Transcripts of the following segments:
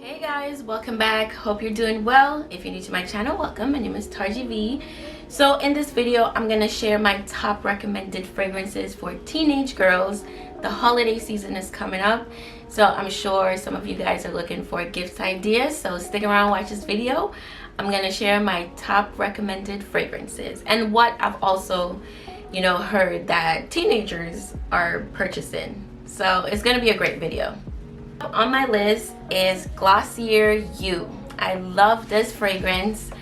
Hey guys, welcome back. Hope you're doing well. If you're new to my channel, welcome. My name is Tarji V. So in this video, I'm gonna share my top recommended fragrances for teenage girls. The holiday season is coming up, so I'm sure some of you guys are looking for gift ideas. So stick around, watch this video. I'm gonna share my top recommended fragrances and what I've also, heard that teenagers are purchasing. So it's gonna be a great video. On my list is Glossier U. I love this fragrance.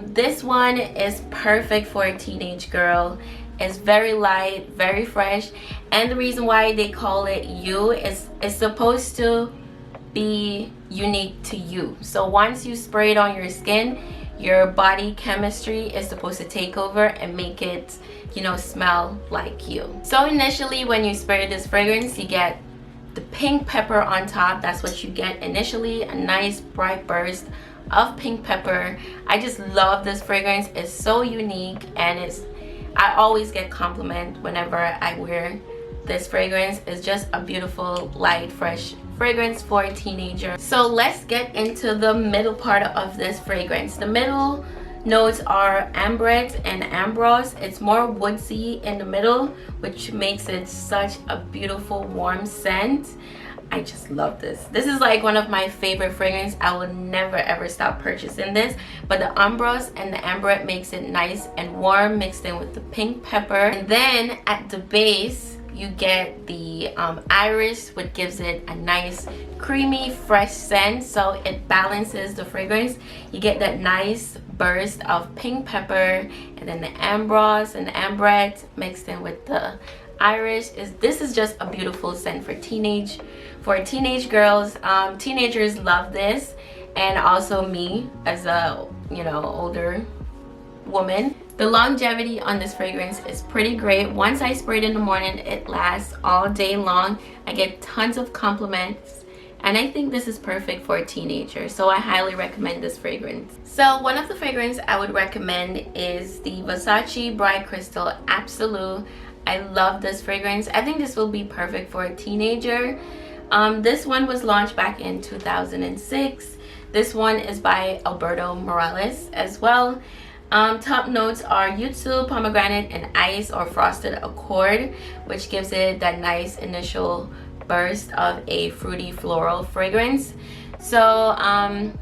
This one is perfect for a teenage girl. It's very light, very fresh, and the reason why they call it U is it's supposed to be unique to you. So once you spray it on your skin, your body chemistry is supposed to take over and make it, smell like you. So initially when you spray this fragrance, you get the pink pepper on top. That's what you get initially, a nice bright burst of pink pepper. I just love this fragrance. It's so unique, and I always get compliment whenever I wear this fragrance. It's just a beautiful, light, fresh fragrance for a teenager. So let's get into the middle part of this fragrance. The middle notes are ambrette and ambrose. It's more woodsy in the middle, which makes it such a beautiful warm scent. I just love this. This is like one of my favorite fragrances. I will never ever stop purchasing this, but the ambrose and the ambrette makes it nice and warm, mixed in with the pink pepper. And then at the base you get the iris, which gives it a nice creamy fresh scent, so it balances the fragrance. You get that nice burst of pink pepper, and then the ambrose and the ambrette mixed in with the iris. This is just a beautiful scent for teenage girls. Teenagers love this, and also me as a older woman. The longevity on this fragrance is pretty great. Once I spray it in the morning, it lasts all day long. I get tons of compliments, and I think this is perfect for a teenager, so I highly recommend this fragrance. So one of the fragrances I would recommend is the Versace Bright Crystal Absolute. I love this fragrance. I think this will be perfect for a teenager. This one was launched back in 2006. This one is by Alberto Morales as well. Top notes are yuzu, pomegranate, and ice or frosted accord, which gives it that nice initial burst of a fruity floral fragrance. So I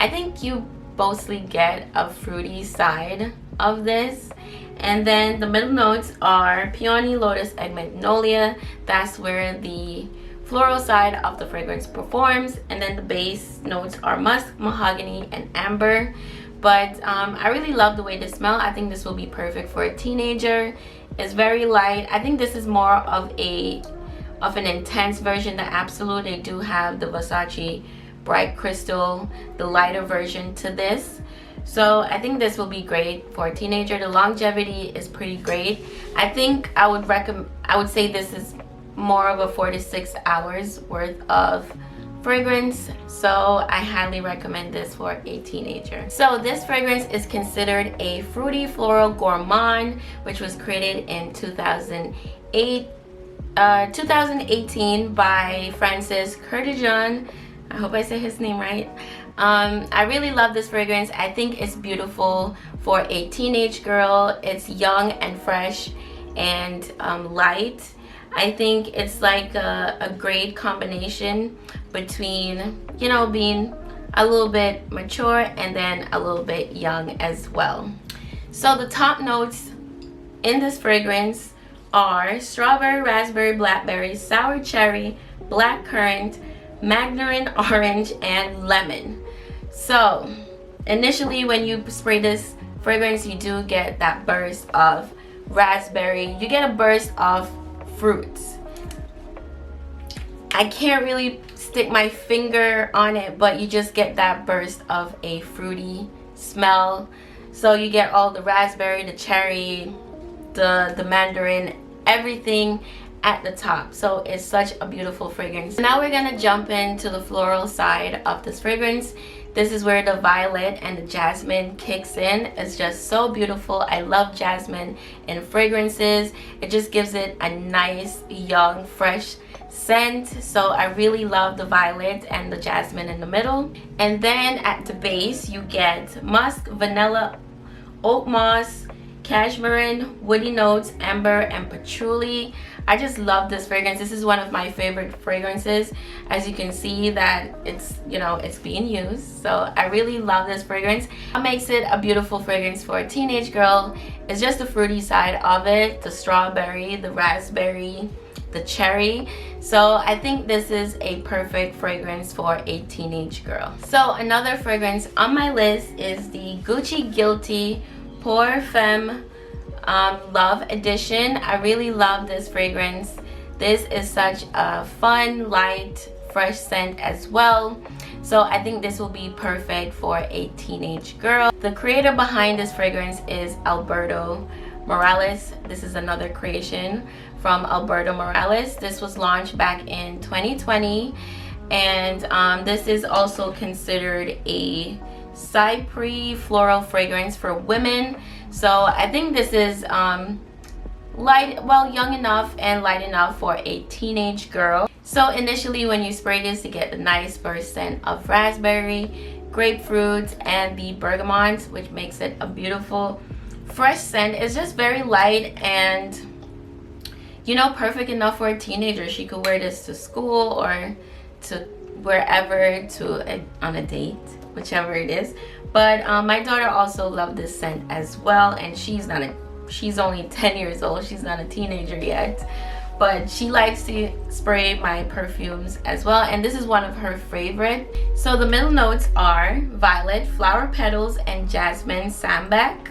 think you mostly get a fruity side of this. And then the middle notes are peony, lotus, egg, magnolia. That's where the floral side of the fragrance performs. And then the base notes are musk, mahogany, and amber. But I really love the way this smells. I think this will be perfect for a teenager. It's very light. I think this is more of an intense version. The Absolute, they do have the Versace Bright Crystal, the lighter version to this. So I think this will be great for a teenager. The longevity is pretty great. I think I would say this is more of a 4 to 6 hours worth of fragrance, so I highly recommend this for a teenager. So this fragrance is considered a fruity floral gourmand, which was created in 2018 by Francis Curtijon. I hope I say his name right. I really love this fragrance. I think it's beautiful for a teenage girl. It's young and fresh and light. I think it's like a great combination between, being a little bit mature and then a little bit young as well. So the top notes in this fragrance are strawberry, raspberry, blackberry, sour cherry, black currant, mandarin orange, and lemon. So initially when you spray this fragrance, you do get that burst of raspberry. You get a burst of fruits. I can't really stick my finger on it, but you just get that burst of a fruity smell. So you get all the raspberry, the cherry, the mandarin, everything at the top. So it's such a beautiful fragrance. Now we're gonna jump into the floral side of this fragrance. This is where the violet and the jasmine kicks in. It's just so beautiful. I love jasmine in fragrances. It just gives it a nice, young, fresh scent. So I really love the violet and the jasmine in the middle. And then at the base, you get musk, vanilla, oak moss, cashmere, woody notes, amber, and patchouli. I just love this fragrance. This is one of my favorite fragrances. As you can see that it's, you know, it's being used. So I really love this fragrance. What makes it a beautiful fragrance for a teenage girl is just the fruity side of it, the strawberry, the raspberry, the cherry. So I think this is a perfect fragrance for a teenage girl. So another fragrance on my list is the Gucci Guilty Femme Love Edition. I really love this fragrance. This is such a fun, light, fresh scent as well. So I think this will be perfect for a teenage girl. The creator behind this fragrance is Alberto Morales. This is another creation from Alberto Morales. This was launched back in 2020, and this is also considered a cypress floral fragrance for women. So I think this is young enough and light enough for a teenage girl. So initially when you spray this, you get the nice burst scent of raspberry, grapefruit, and the bergamot, which makes it a beautiful fresh scent. It's just very light and, you know, perfect enough for a teenager. She could wear this to school or to wherever, on a date, whichever it is. But my daughter also loved this scent as well, and she's only 10 years old. She's not a teenager yet, but she likes to spray my perfumes as well, and this is one of her favorite. So the middle notes are violet, flower petals, and jasmine sambac.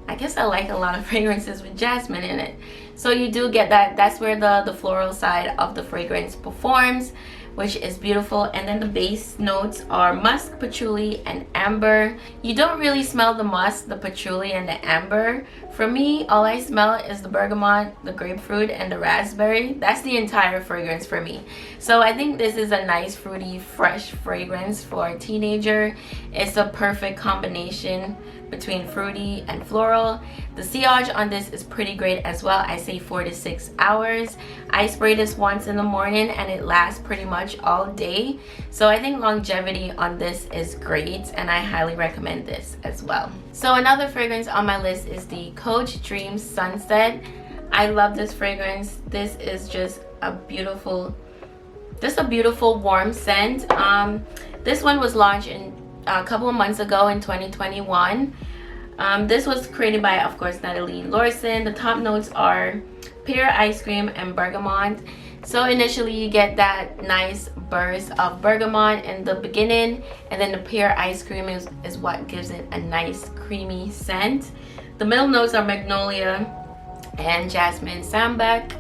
I guess I like a lot of fragrances with jasmine in it. So you do get that. That's where the floral side of the fragrance performs, which is beautiful. And then the base notes are musk, patchouli, and amber. You don't really smell the musk, the patchouli, and the amber. For me, all I smell is the bergamot, the grapefruit, and the raspberry. That's the entire fragrance for me. So I think this is a nice, fruity, fresh fragrance for a teenager. It's a perfect combination between fruity and floral. The sillage on this is pretty great as well. I say 4 to 6 hours. I spray this once in the morning and it lasts pretty much all day. So I think longevity on this is great, and I highly recommend this as well. So another fragrance on my list is the Coach Dreams Sunset. I love this fragrance. This is just a beautiful warm scent. This one was launched in a couple of months ago in 2021. This was created by, of course, Natalie Lorson. The top notes are pear, ice cream, and bergamot. So initially you get that nice burst of bergamot in the beginning, and then the pear ice cream is what gives it a nice creamy scent. The middle notes are magnolia and jasmine sambac,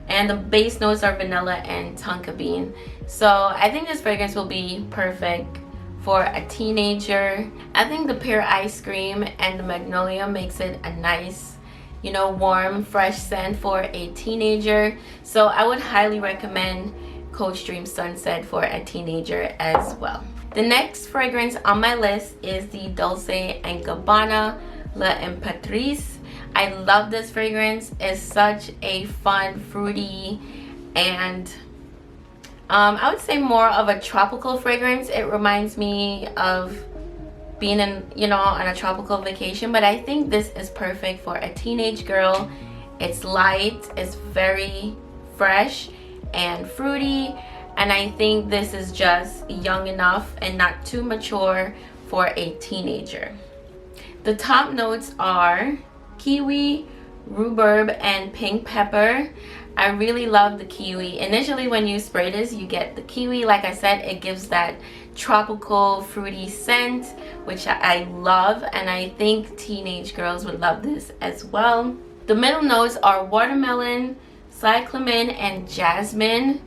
and the base notes are vanilla and tonka bean. So I think this fragrance will be perfect for a teenager. I think the pear ice cream and the magnolia makes it a nice, you know, warm, fresh scent for a teenager. So I would highly recommend Coach Dreams Sunset for a teenager as well. The next fragrance on my list is the Dolce & Gabbana La Imperatrice. I love this fragrance. It's such a fun, fruity, and I would say more of a tropical fragrance. It reminds me of being on a tropical vacation, but I think this is perfect for a teenage girl. It's light, it's very fresh and fruity, and I think this is just young enough and not too mature for a teenager. The top notes are kiwi, rhubarb, and pink pepper. I really love the kiwi. Initially when you spray this, you get the kiwi. Like I said, it gives that tropical fruity scent, which I love, and I think teenage girls would love this as well. The middle notes are watermelon, cyclamen, and jasmine,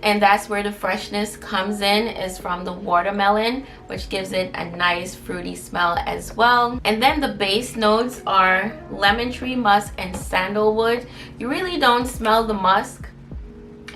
and that's where the freshness comes in, is from the watermelon, which gives it a nice fruity smell as well. And then the base notes are lemon tree, musk, and sandalwood. You really don't smell the musk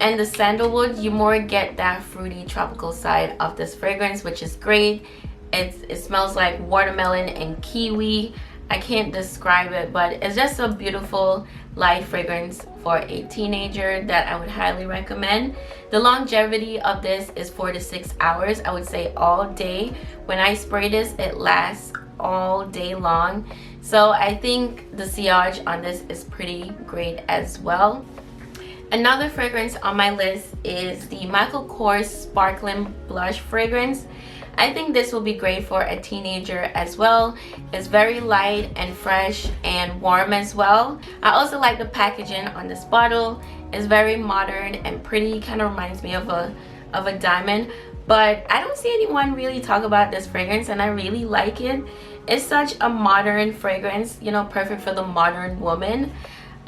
and the sandalwood, you more get that fruity tropical side of this fragrance, which is great. It smells like watermelon and kiwi. I can't describe it, but it's just a beautiful light fragrance for a teenager that I would highly recommend. The longevity of this is 4 to 6 hours. I would say all day. When I spray this, it lasts all day long. So I think the sillage on this is pretty great as well. Another fragrance on my list is the Michael Kors Sparkling Blush fragrance. I think this will be great for a teenager as well. It's very light and fresh and warm as well. I also like the packaging on this bottle. It's very modern and pretty, kind of reminds me of a diamond. But I don't see anyone really talk about this fragrance, and I really like it. It's such a modern fragrance, you know, perfect for the modern woman.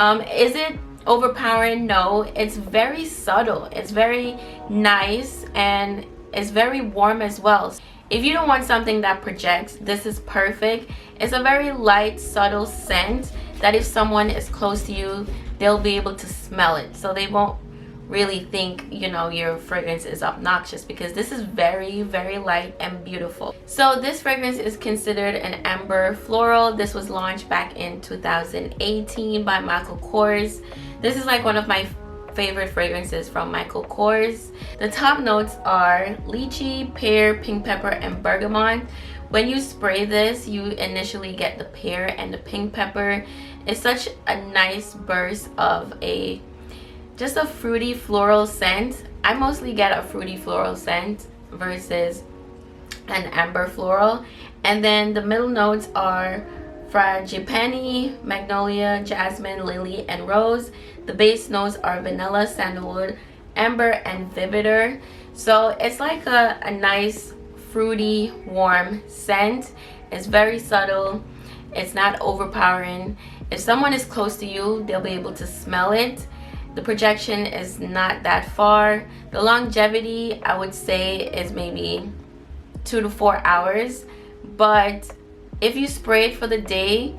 Is it overpowering? No, it's very subtle. It's very nice, and it's very warm as well. If you don't want something that projects, this is perfect. It's a very light, subtle scent that if someone is close to you, they'll be able to smell it. So they won't really think, you know, your fragrance is obnoxious, because this is very, very light and beautiful. So this fragrance is considered an amber floral. This was launched back in 2018 by Michael Kors. This is like one of my favorite fragrances from Michael Kors. The top notes are lychee, pear, pink pepper, and bergamot. When you spray this, you initially get the pear and the pink pepper. It's such a nice burst of just a fruity floral scent. I mostly get a fruity floral scent versus an amber floral. And then the middle notes are frangipani, magnolia, jasmine, lily, and rose. The base notes are vanilla, sandalwood, amber, and vividor. So it's like a nice fruity warm scent. It's very subtle. It's not overpowering. If someone is close to you, they'll be able to smell it. The projection is not that far. The longevity, I would say, is maybe 2 to 4 hours. But if you spray it for the day,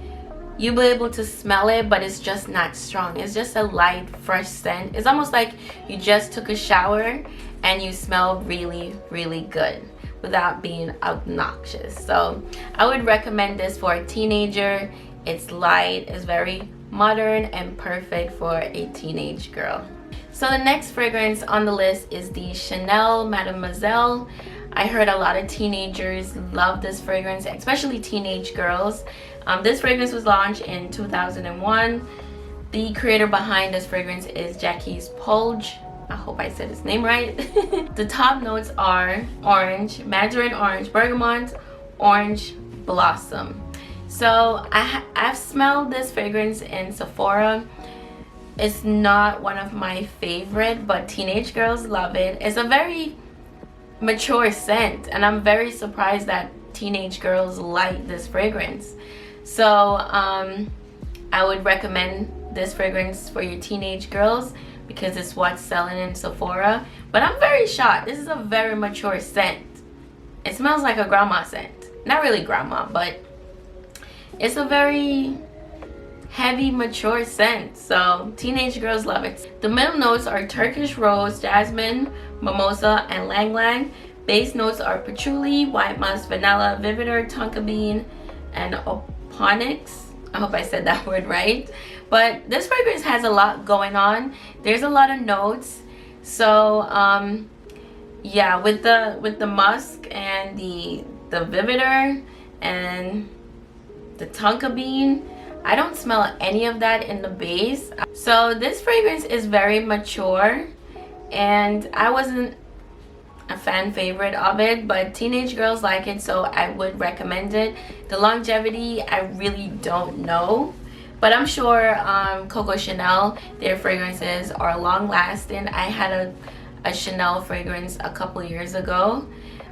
you'll be able to smell it, but it's just not strong. It's just a light, fresh scent. It's almost like you just took a shower and you smell really, really good without being obnoxious. So I would recommend this for a teenager. It's light, it's very modern, and perfect for a teenage girl. So the next fragrance on the list is the Chanel Mademoiselle. I heard a lot of teenagers love this fragrance, especially teenage girls. This fragrance was launched in 2001. The creator behind this fragrance is Jacques Polge. I hope I said his name right. The top notes are orange, mandarin orange, bergamot, orange blossom. So I've smelled this fragrance in Sephora. It's not one of my favorite, but teenage girls love it. It's a very mature scent, and I'm very surprised that teenage girls like this fragrance. So I would recommend this fragrance for your teenage girls because it's what's selling in Sephora. But I'm very shocked. This is a very mature scent. It smells like a grandma scent. Not really grandma, but it's a very heavy, mature scent. So teenage girls love it. The middle notes are Turkish rose, jasmine, mimosa, and lang lang. Base notes are patchouli, white musk, vanilla, vividor, tonka bean, and oponyx. I hope I said that word right. But this fragrance has a lot going on. There's a lot of notes. So yeah, with the musk and the vividor and the tonka bean, I don't smell any of that in the base. So this fragrance is very mature, and I wasn't a fan favorite of it, but teenage girls like it, so I would recommend it. The longevity, I really don't know, but I'm sure Coco Chanel, their fragrances are long lasting. I had a Chanel fragrance a couple years ago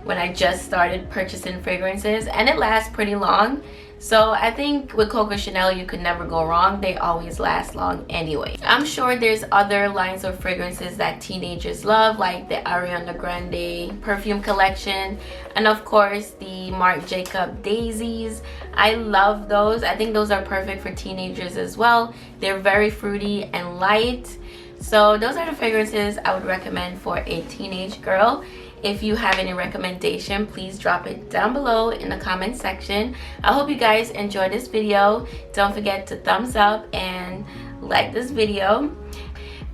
when I just started purchasing fragrances, and it lasts pretty long. So I think with Coco Chanel, you could never go wrong. They always last long anyway. I'm sure there's other lines of fragrances that teenagers love, like the Ariana Grande perfume collection, and of course the Marc Jacob daisies. I love those. I think those are perfect for teenagers as well. They're very fruity and light. So those are the fragrances I would recommend for a teenage girl. If you have any recommendation, please drop it down below in the comment section. I hope you guys enjoyed this video. Don't forget to thumbs up and like this video.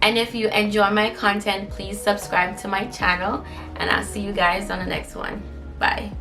And if you enjoy my content, please subscribe to my channel. And I'll see you guys on the next one. Bye.